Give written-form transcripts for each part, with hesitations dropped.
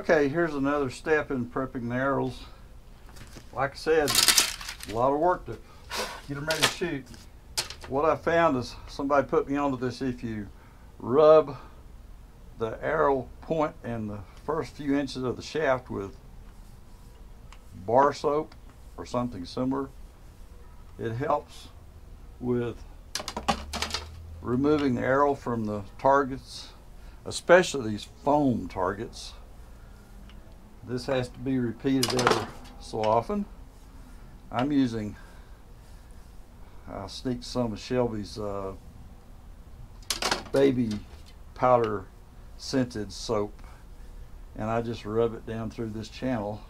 Okay, here's another step in prepping the arrows. Like I said, a lot of work to get them ready to shoot. What I found is somebody put me onto this. If you rub the arrow point and the first few inches of the shaft with bar soap or something similar, it helps with removing the arrow from the targets, especially these foam targets. This has to be repeated every so often. I'm using, I sneaked some of Shelby's baby powder scented soap, and I just rub it down through this channel,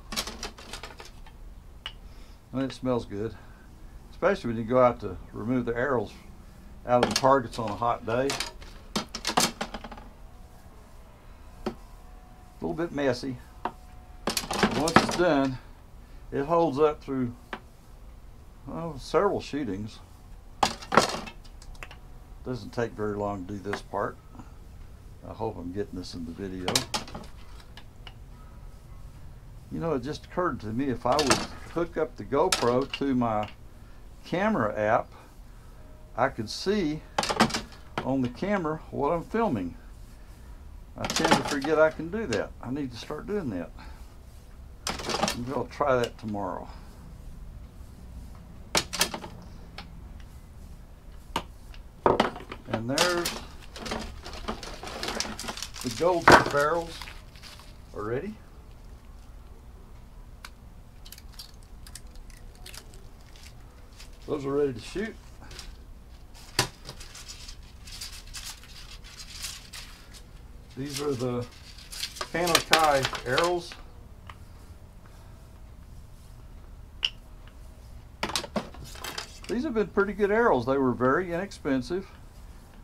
and it smells good, especially when you go out to remove the arrows out of the targets on a hot day. A little bit messy. Once it's done, it holds up through several shootings. Doesn't take very long to do this part. I hope I'm getting this in the video. You know, it just occurred to me, if I would hook up the GoPro to my camera app, I could see on the camera what I'm filming. I tend to forget I can do that. I need to start doing that. Maybe I'll try that tomorrow. And there's the gold barrels already. Those are ready to shoot. These are the canopy arrows. These have been pretty good arrows. They were very inexpensive.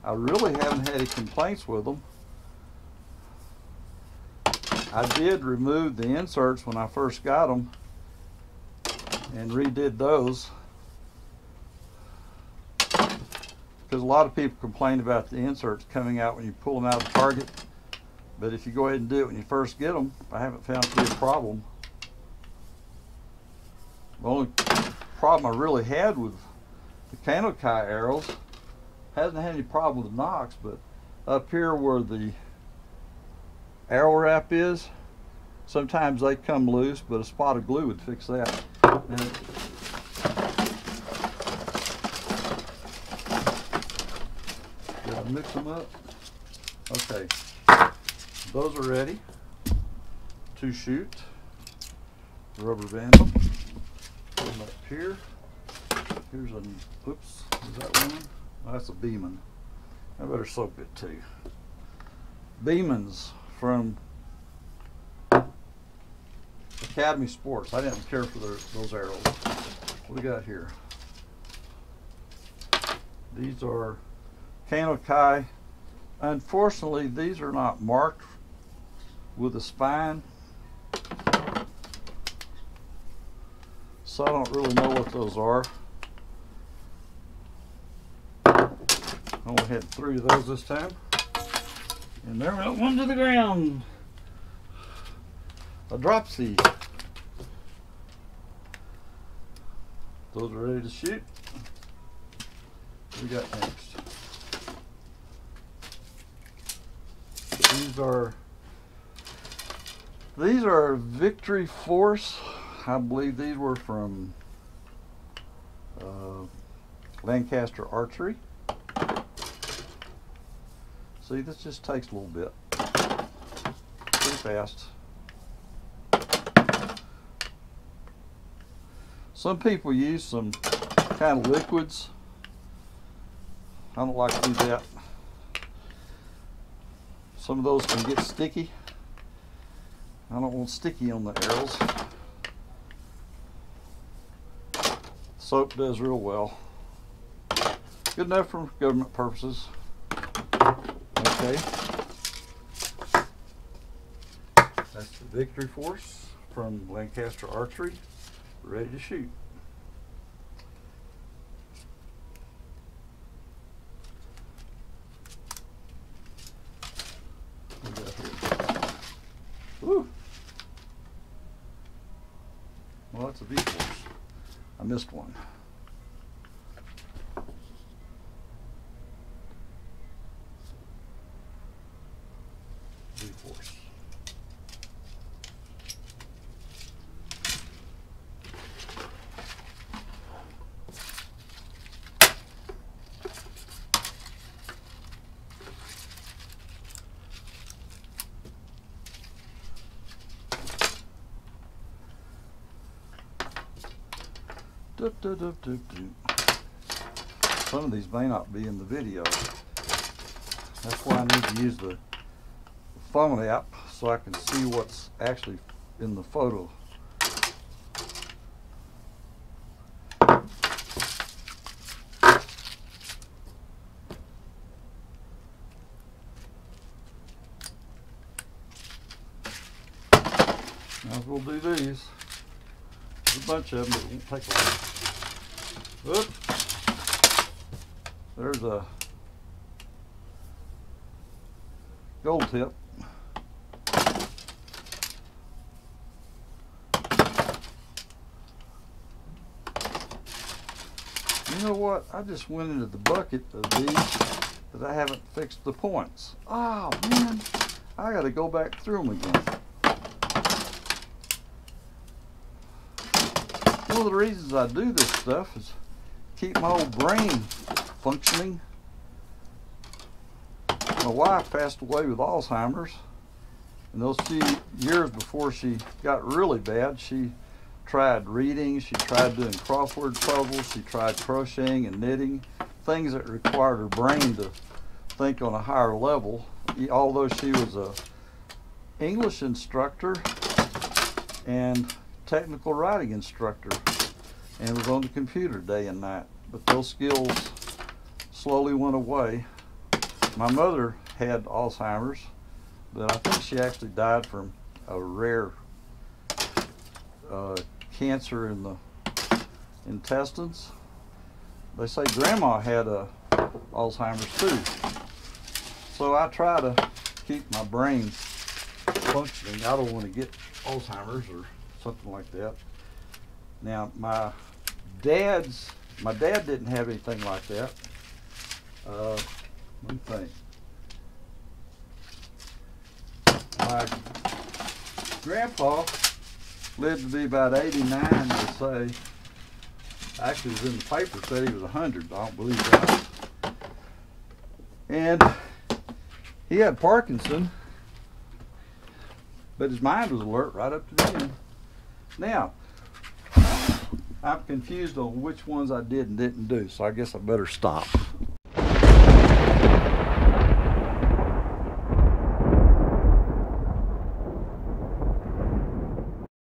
I really haven't had any complaints with them. I did remove the inserts when I first got them and redid those, because a lot of people complain about the inserts coming out when you pull them out of the target. But if you go ahead and do it when you first get them, I haven't found it to be a problem. The only problem I really had with the canopy arrows, hasn't had any problem with knocks, but up here where the arrow wrap is, sometimes they come loose, but a spot of glue would fix that. And did I mix them up? Okay, those are ready to shoot. Rubber band them. Put them up here. Here's an, oops, is that one? Oh, that's a Beeman. I better soak it too. Beemans from Academy Sports. I didn't care for those arrows. What do we got here? These are canopy. Unfortunately, these are not marked with a spine, so I don't really know what those are. I only had 3 of those this time, and there went one to the ground. A drop seed. Those are ready to shoot. What we got next? These are Victory Force. I believe these were from Lancaster Archery. See, this just takes a little bit. Pretty fast. Some people use some kind of liquids. I don't like to do that. Some of those can get sticky. I don't want sticky on the arrows. Soap does real well. Good enough for government purposes. Okay. That's the Victory Force from Lancaster Archery, ready to shoot. What we got here? Woo! That's a V-force. I missed one. V-force. Some of these may not be in the video. That's why I need to use the phone app so I can see what's actually in the photo. Might as well do these. There's a bunch of them, but it won't take long. Oops. There's a gold tip. You know what? I just went into the bucket of these that I haven't fixed the points. Oh man, I gotta go back through them again. One of the reasons I do this stuff is keep my old brain functioning. My wife passed away with Alzheimer's, and those few years before she got really bad, she tried reading, she tried doing crossword puzzles, she tried crocheting and knitting, things that required her brain to think on a higher level. Although she was a English instructor and technical writing instructor and was on the computer day and night, but those skills slowly went away. My mother had Alzheimer's, but I think she actually died from a rare cancer in the intestines. They say Grandma had Alzheimer's too. So I try to keep my brain functioning. I don't want to get Alzheimer's or something like that. Now my dad didn't have anything like that. Let me think. My grandpa lived to be about 89, they say. Actually, it was in the paper, said he was 100. I don't believe that. And he had Parkinson, but his mind was alert right up to the end. Now, I'm confused on which ones I did and didn't do, so I guess I better stop.